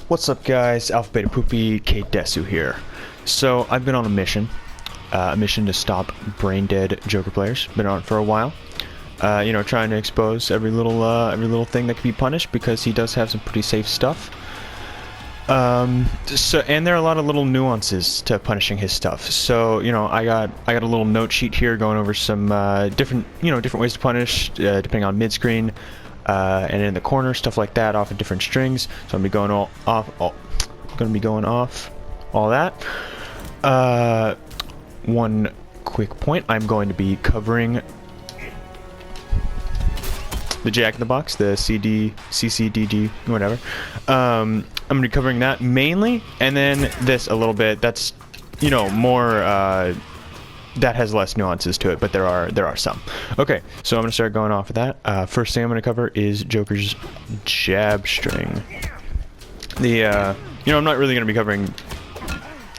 What's up, guys? Alpha Beta Poopy Kate Desu here. So I've been on a mission to stop brain dead Joker players. Been on it for a while. You know, trying to expose every little thing that can be punished, because he does have some pretty safe stuff. And there are a lot of little nuances to punishing his stuff. So, you know, I got a little note sheet here going over some different ways to punish depending on mid screen. And in the corner, stuff like that, off of different strings. So I'm gonna be going off all that. One quick point: I'm going to be covering the Jack in the Box, the CCDG, whatever. I'm gonna be covering that mainly, and then this a little bit. That's, you know, more. That has less nuances to it, but there are some. Okay, so I'm gonna start going off of that. First thing I'm gonna cover is Joker's jab string. You know, I'm not really gonna be covering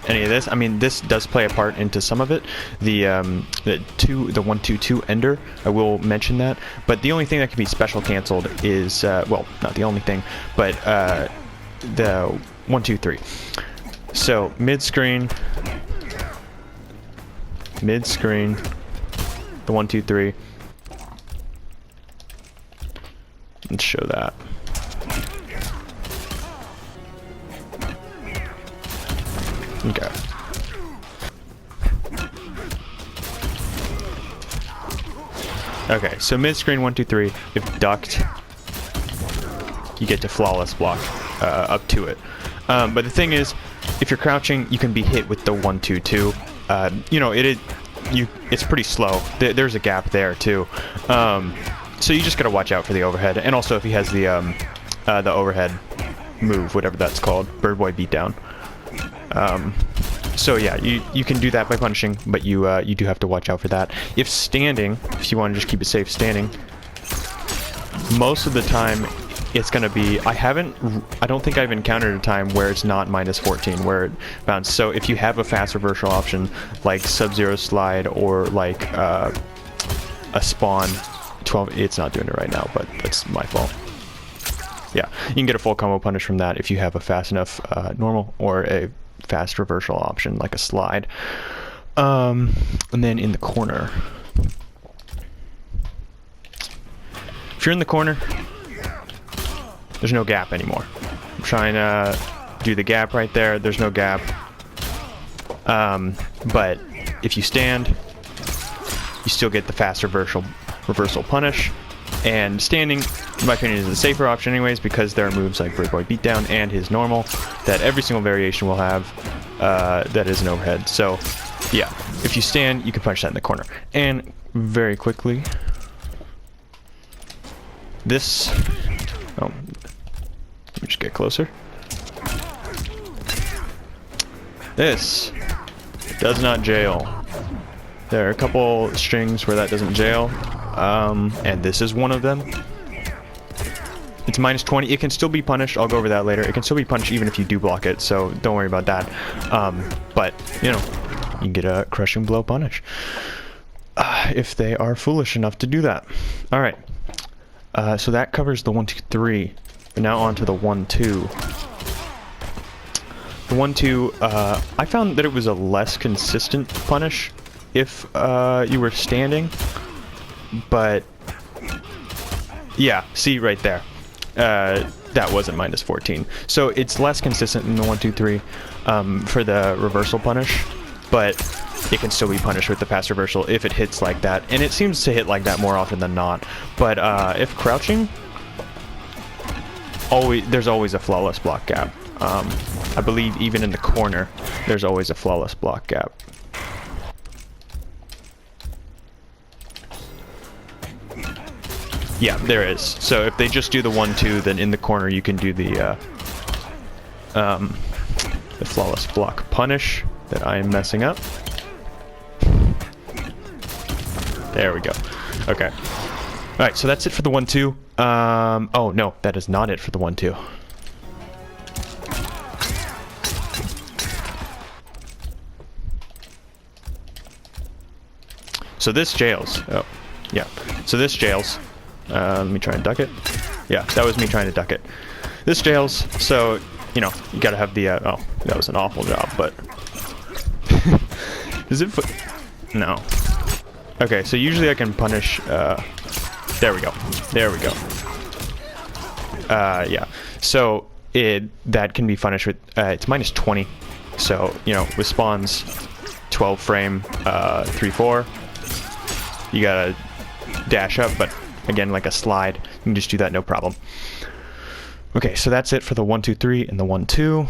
any of this. I mean, this does play a part into some of it. The 1-2-2 ender, I will mention that. But the only thing that can be special canceled is well, not the only thing, but the 1-2-3. So mid screen, the 1-2-3. Let's show that. Okay. Okay, so mid screen 1-2-3. If ducked, you get to flawless block up to it. But the thing is, if you're crouching, you can be hit with the 1-2-2. You know, it's pretty slow. There's a gap there too, so you just gotta watch out for the overhead, and also if he has the overhead move, whatever that's called, bird boy beatdown. So yeah, you can do that by punishing, but you do have to watch out for that. If standing, if you want to just keep it safe standing, most of the time it's gonna be, I don't think I've encountered a time where it's not -14 where it bounces. So if you have a fast reversal option like Sub-Zero slide or like a spawn 12, it's not doing it right now, but that's my fault. Yeah, you can get a full combo punish from that if you have a fast enough normal or a fast reversal option like a slide. And then in the corner, if you're in the corner, there's no gap anymore. I'm trying to do the gap right there. There's no gap. But if you stand, you still get the fast reversal punish. And standing, in my opinion, is the safer option anyways, because there are moves like Bird Boy Beatdown and his normal that every single variation will have that is an overhead. So yeah, if you stand, you can punch that in the corner. And very quickly, this... Oh, let me just get closer. This does not jail. There are a couple strings where that doesn't jail, and this is one of them. It's -20. It can still be punished. I'll go over that later. It can still be punished even if you do block it, so don't worry about that. But, you know, you can get a crushing blow punish if they are foolish enough to do that. Alright. So that covers the 1-2-3. But now on to the 1-2. The 1-2, I found that it was a less consistent punish if you were standing. But yeah, see right there. That wasn't -14. So it's less consistent than the 1-2-3 for the reversal punish, but it can still be punished with the fast reversal if it hits like that, and it seems to hit like that more often than not. But if crouching, there's always a flawless block gap. I believe even in the corner, there's always a flawless block gap. Yeah, there is. So if they just do the 1-2, then in the corner you can do the flawless block punish that I am messing up. There we go. Okay. Alright, so that's it for the 1-2. Oh, no, that is not it for the 1-2. So this jails. Oh, yeah. So this jails. Let me try and duck it. Yeah, that was me trying to duck it. This jails, so you know, you gotta have the, oh, that was an awful job, but... Is it... No. Okay, so usually I can punish, there we go. There we go. Yeah. So, that can be punished with, it's minus 20. So, you know, with spawns, 12 frame, 3-4, you gotta dash up, but again, like a slide, you can just do that, no problem. Okay, so that's it for the 1-2-3 and the 1-2.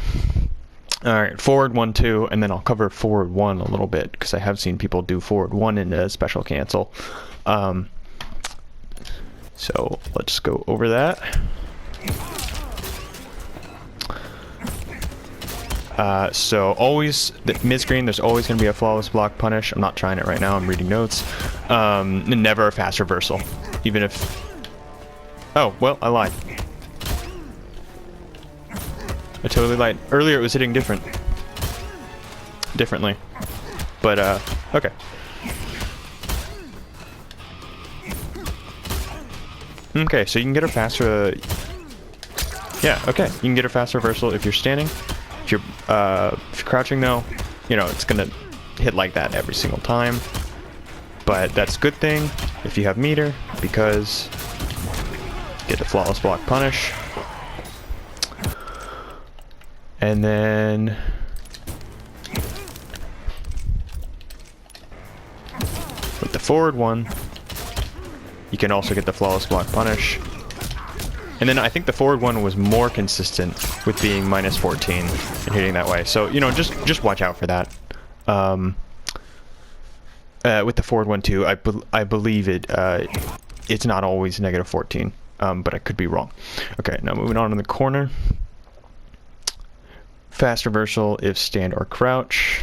Alright, forward 1-2, and then I'll cover forward 1 a little bit, because I have seen people do forward 1 in a special cancel. So let's go over that. So always, mid-screen, there's always going to be a flawless block punish. I'm not trying it right now, I'm reading notes. Never a fast reversal, even if... Oh, well, I lied. I totally lied. Earlier it was hitting differently. But, okay. Okay, so you can get a faster... yeah, okay. You can get a fast reversal if you're standing. If you're crouching, though, you know, it's gonna hit like that every single time. But that's a good thing if you have meter, because you get the flawless block punish. And then with the forward 1, you can also get the flawless block punish. And then I think the forward 1 was more consistent with being minus 14 and hitting that way. So, you know, just watch out for that. With the forward 1 too, I believe it's not always negative 14, but I could be wrong. Okay, now moving on to the corner. Fast reversal if stand or crouch.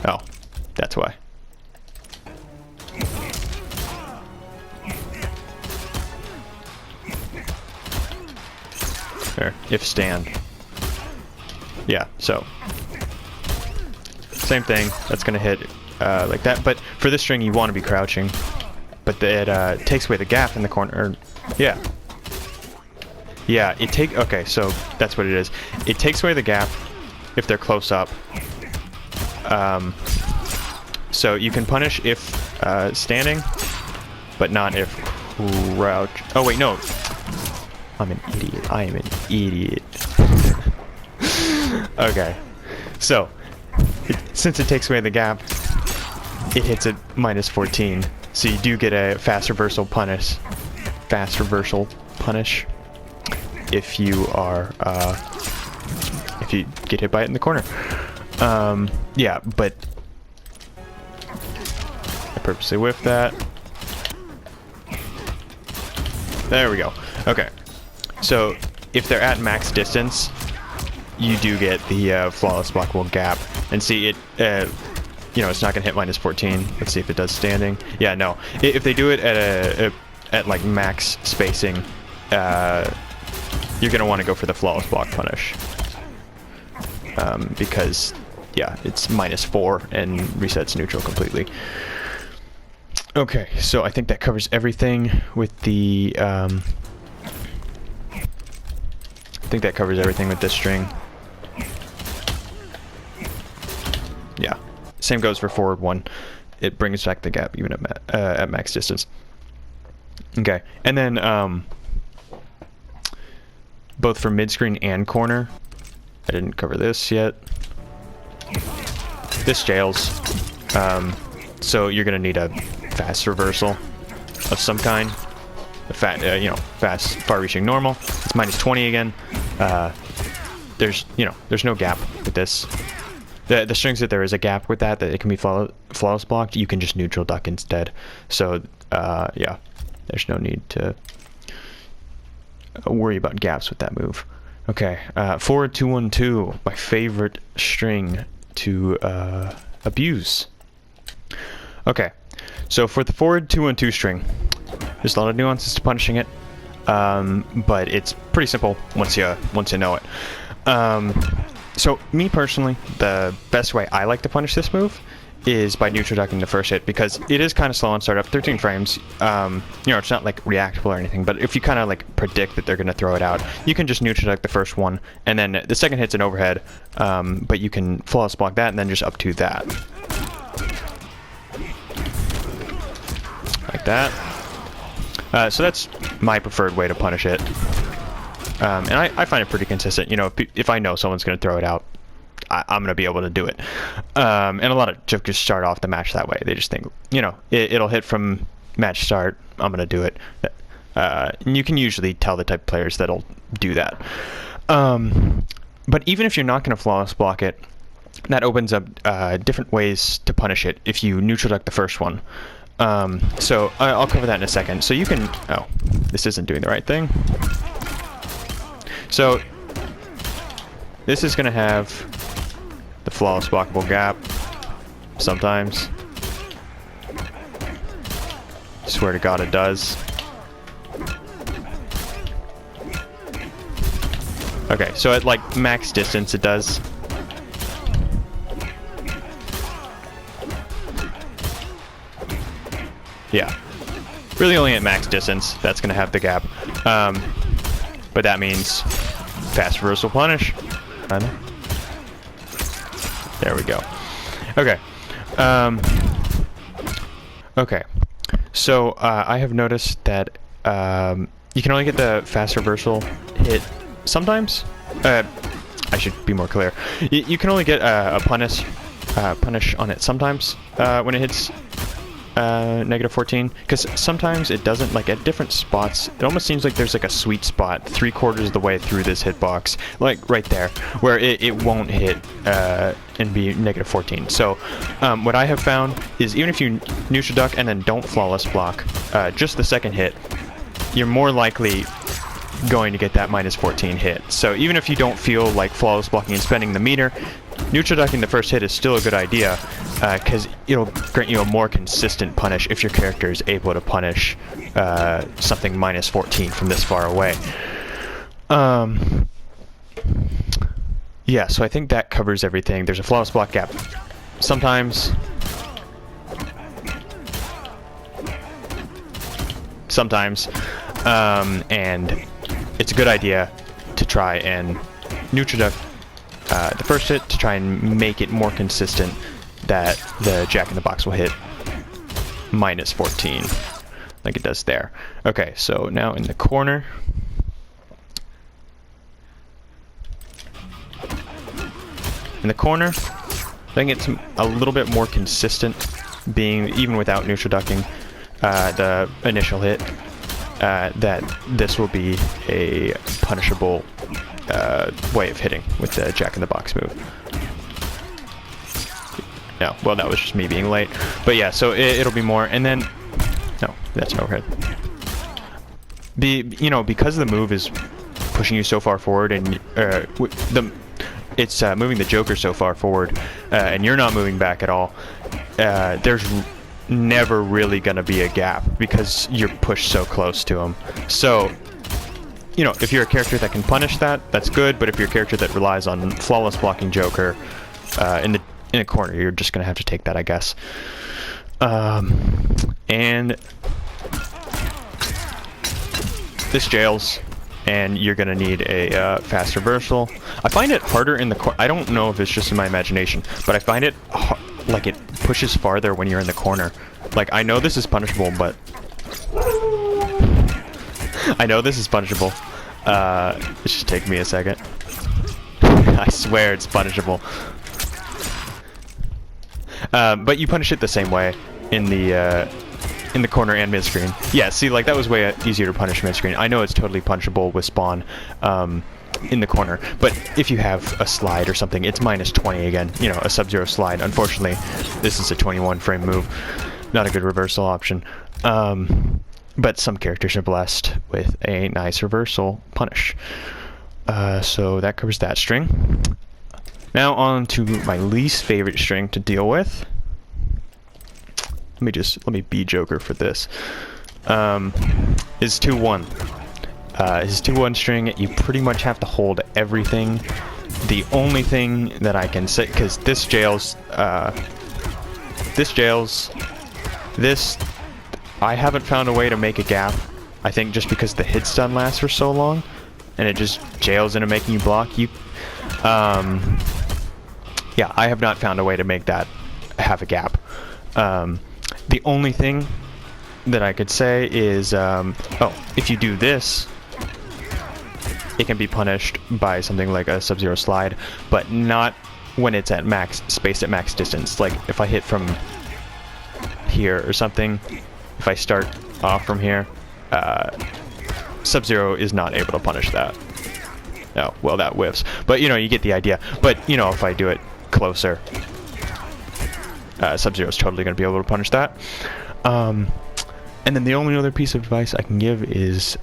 Oh, that's why. There, if stand. Yeah, so. Same thing, that's gonna hit like that, but for this string you want to be crouching. But it takes away the gap in the corner, yeah. Yeah, okay, so that's what it is. It takes away the gap if they're close up. So you can punish if standing, but not if crouch. Oh wait, no. I'm an idiot. I am an idiot. Okay, so since it takes away the gap, it hits at minus 14. So you do get a fast reversal punish. Fast reversal punish. If you are, if you get hit by it in the corner. Yeah, but I purposely whiffed that. There we go. Okay, so if they're at max distance, you do get the flawless blockable gap. And see, it, you know, it's not gonna hit minus 14. Let's see if it does standing. Yeah, no. If they do it at like max spacing, you're gonna want to go for the flawless block punish, because yeah, it's minus 4 and resets neutral completely. Okay, so I think that covers everything with the I think that covers everything with this string. Yeah, same goes for forward 1. It brings back the gap even at max distance. Okay, and then both for mid-screen and corner. I didn't cover this yet. This jails. So you're gonna need a fast reversal of some kind. A you know, fast, far-reaching normal. It's minus 20 again. There's no gap with this. The strings that there is a gap with that it can be flawless blocked, you can just neutral duck instead. So yeah, there's no need to worry about gaps with that move. Okay, forward 2-1-2, my favorite string to abuse. Okay, so for the forward 2-1-2 string, there's a lot of nuances to punishing it, but it's pretty simple once you know it. So me personally, the best way I like to punish this move is by neutral ducking the first hit, because it is kind of slow on startup, 13 frames. You know, it's not like reactable or anything, but if you kind of like predict that they're going to throw it out, you can just neutral duck the first one, and then the second hit's an overhead, but you can flawless block that and then just up to that. Like that. So that's my preferred way to punish it. And I find it pretty consistent. You know, if I know someone's going to throw it out, I'm going to be able to do it. And a lot of jokers start off the match that way. They just think, you know, it'll hit from match start, I'm going to do it. And you can usually tell the type of players that'll do that. But even if you're not going to flawless block it, that opens up different ways to punish it if you neutral duck the first one. So I'll cover that in a second. So you can... Oh, this isn't doing the right thing. So this is going to have the flawless blockable gap sometimes. Swear to God it does. Okay, so at like max distance it does. Yeah. Really only at max distance that's going to have the gap. But that means fast reversal punish. There we go. Okay. Okay. So I have noticed that you can only get the fast reversal hit sometimes. I should be more clear. You can only get a punish on it sometimes when it hits -14, because sometimes it doesn't, like at different spots. It almost seems like there's like a sweet spot 3/4 of the way through this hitbox, like right there, where it won't hit and be -14. So what I have found is even if you neutral duck and then don't flawless block, just the second hit, you're more likely going to get that -14 hit. So even if you don't feel like flawless blocking and spending the meter, neutral ducking the first hit is still a good idea, because it'll grant you a more consistent punish if your character is able to punish something -14 from this far away. Yeah, so I think that covers everything. There's a flawless block gap sometimes. And it's a good idea to try and neutral duck the first hit to try and make it more consistent that the Jack in the Box will hit -14 like it does there. Okay, so now in the corner. In the corner, I think it's a little bit more consistent, being even without neutral ducking the initial hit, that this will be a punishable way of hitting with the Jack in the Box move. No, well, that was just me being late. But yeah, so it'll be more, and then no, that's an overhead. You know, because the move is pushing you so far forward, and it's moving the Joker so far forward, and you're not moving back at all. There's never really gonna be a gap because you're pushed so close to him. So, you know, if you're a character that can punish that, that's good. But if you're a character that relies on flawless blocking Joker in a corner, you're just gonna have to take that, I guess. And this jails, and you're gonna need a fast reversal. I find it harder in the corner. I don't know if it's just in my imagination, but I find it like it pushes farther when you're in the corner. Like, I know this is punishable, but I know this is punishable. It's just taking me a second. I swear it's punishable. But you punish it the same way in the corner and mid-screen. Yeah, see, like, that was way easier to punish mid-screen. I know it's totally punishable with spawn in the corner, but if you have a slide or something, it's -20 again. You know, a Sub-Zero slide. Unfortunately, this is a 21 frame move. Not a good reversal option. But some characters are blessed with a nice reversal punish. So that covers that string. Now on to my least favorite string to deal with. Let me be Joker for this. Is 2-1. His 2-1 string, you pretty much have to hold everything. The only thing that I can say, because this jails this jails. This, I haven't found a way to make a gap. I think just because the hit stun lasts for so long, and it just jails into making you block. Yeah, I have not found a way to make that have a gap. The only thing that I could say is, if you do this, it can be punished by something like a Sub-Zero slide, but not when it's at max, spaced at max distance. Like if I hit from here or something, if I start off from here, Sub-Zero is not able to punish that. Oh, well, that whiffs. But, you know, you get the idea. But, you know, if I do it closer, Sub-Zero is totally going to be able to punish that. And then the only other piece of advice I can give is,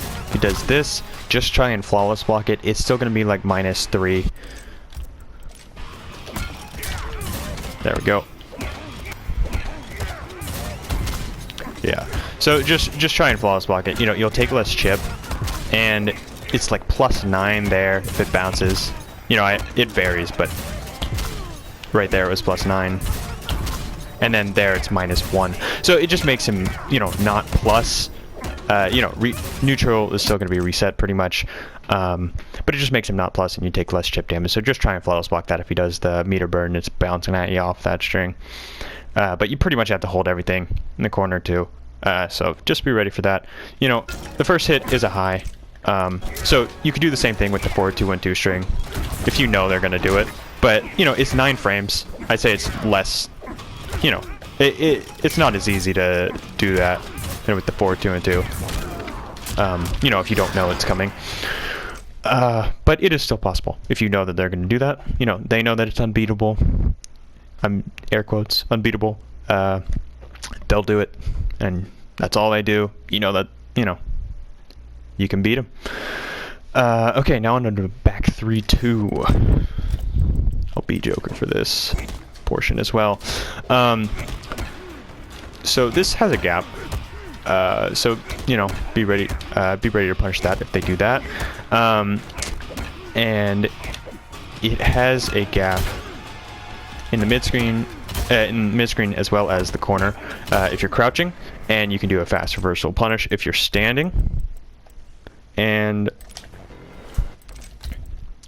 if he does this, just try and flawless block it. It's still going to be like -3. There we go. Yeah. So just try and flawless block it. You know, you'll take less chip, and it's like +9 there if it bounces. You know, it varies, but right there it was +9. And then there it's -1. So it just makes him, you know, not plus. You know, neutral is still going to be reset pretty much. But it just makes him not plus, and you take less chip damage. So just try and flawless block that if he does the meter burn. It's bouncing at you off that string. But you pretty much have to hold everything in the corner too. So just be ready for that. You know, the first hit is a high. So you could do the same thing with the 4-2-1-2 string if you know they're going to do it. But, you know, it's 9 frames. I'd say it's less, you know, it's not as easy to do that with the 4-2-2. You know, if you don't know it's coming. But it is still possible if you know that they're going to do that. You know, they know that it's unbeatable. Air quotes, unbeatable. They'll do it, and that's all they do. You know that, you know, you can beat them. Okay, now on to back 3-2. I'll be Joker for this portion as well. So this has a gap. So, you know, be ready to punish that if they do that. And it has a gap in the mid-screen, as well as the corner if you're crouching, and you can do a fast reversal punish if you're standing. And,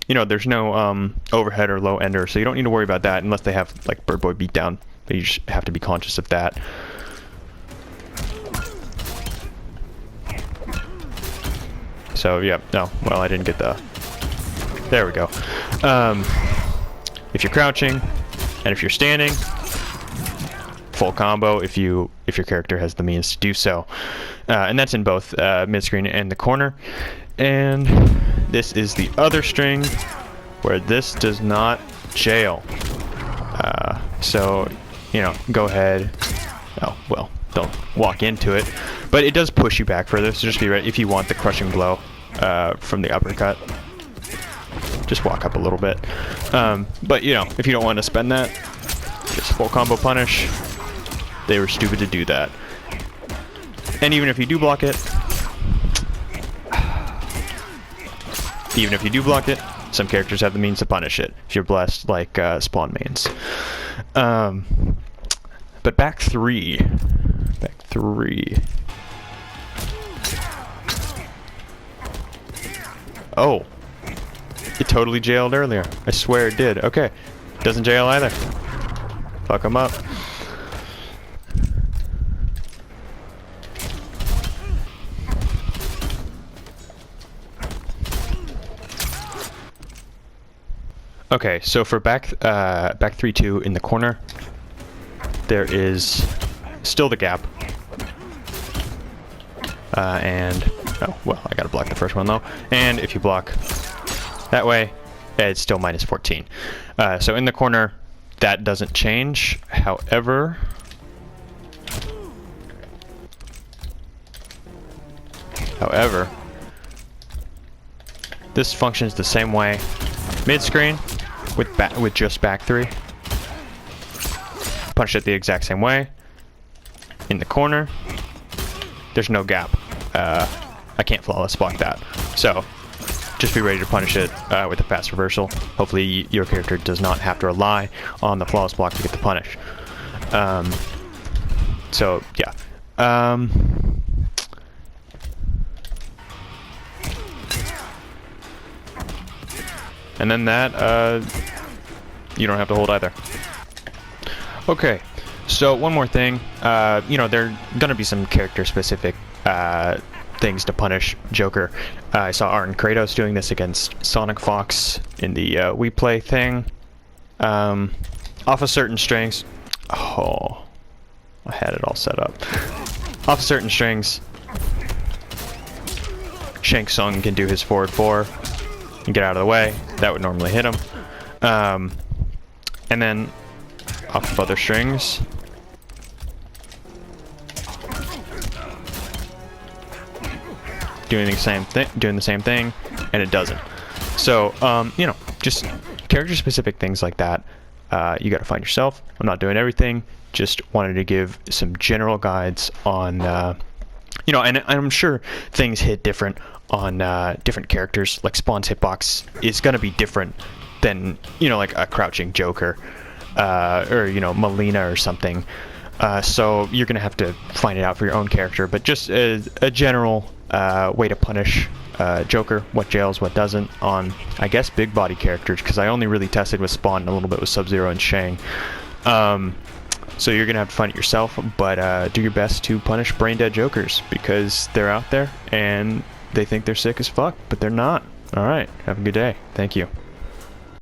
you know, there's no overhead or low ender, so you don't need to worry about that unless they have, like, Bird Boy beatdown. But you just have to be conscious of that. So, yeah, no, well, I didn't get the... There we go. If you're crouching, and if you're standing, full combo if your character has the means to do so. And that's in both mid-screen and the corner. And this is the other string where this does not jail. So, you know, go ahead. Oh, well, don't walk into it. But it does push you back further, so just be ready if you want the crushing blow from the uppercut. Just walk up a little bit. But, you know, if you don't want to spend that, just full combo punish. They were stupid to do that. And even if you do block it, some characters have the means to punish it, if you're blessed, like spawn mains. But back three. Oh, it totally jailed earlier. I swear it did. Okay, doesn't jail either. Fuck them up. Okay, so for back 3-2 in the corner, there is still the gap. And oh well, I gotta block the first one though. And if you block that way, it's still -14. So in the corner, that doesn't change. However, this functions the same way. Mid-screen with just back 3. Punch it the exact same way. In the corner, there's no gap. I can't flawless block that. So just be ready to punish it with a fast reversal. Hopefully your character does not have to rely on the flawless block to get the punish. So yeah. And then that, you don't have to hold either. Okay, so one more thing. You know, there are gonna be some character-specific things to punish Joker. I saw Art and Kratos doing this against Sonic Fox in the We Play thing. Off of certain strings. Oh, I had it all set up. Off of certain strings, Shang Tsung can do his forward 4 and get out of the way. That would normally hit him. And then off of other strings, doing the same thing, and it doesn't. So you know, just character-specific things like that. You got to find yourself. I'm not doing everything. Just wanted to give some general guides on, you know, and I'm sure things hit different on different characters. Like Spawn's hitbox is going to be different than, you know, like a crouching Joker, or, you know, Melina or something. So you're going to have to find it out for your own character. But just a general way to punish Joker, what jails, what doesn't, on, I guess, big body characters, because I only really tested with Spawn and a little bit with Sub-Zero and Shang. So you're gonna have to find it yourself, but do your best to punish brain dead Jokers, because they're out there and they think they're sick as fuck, but they're not. Alright, have a good day. Thank you.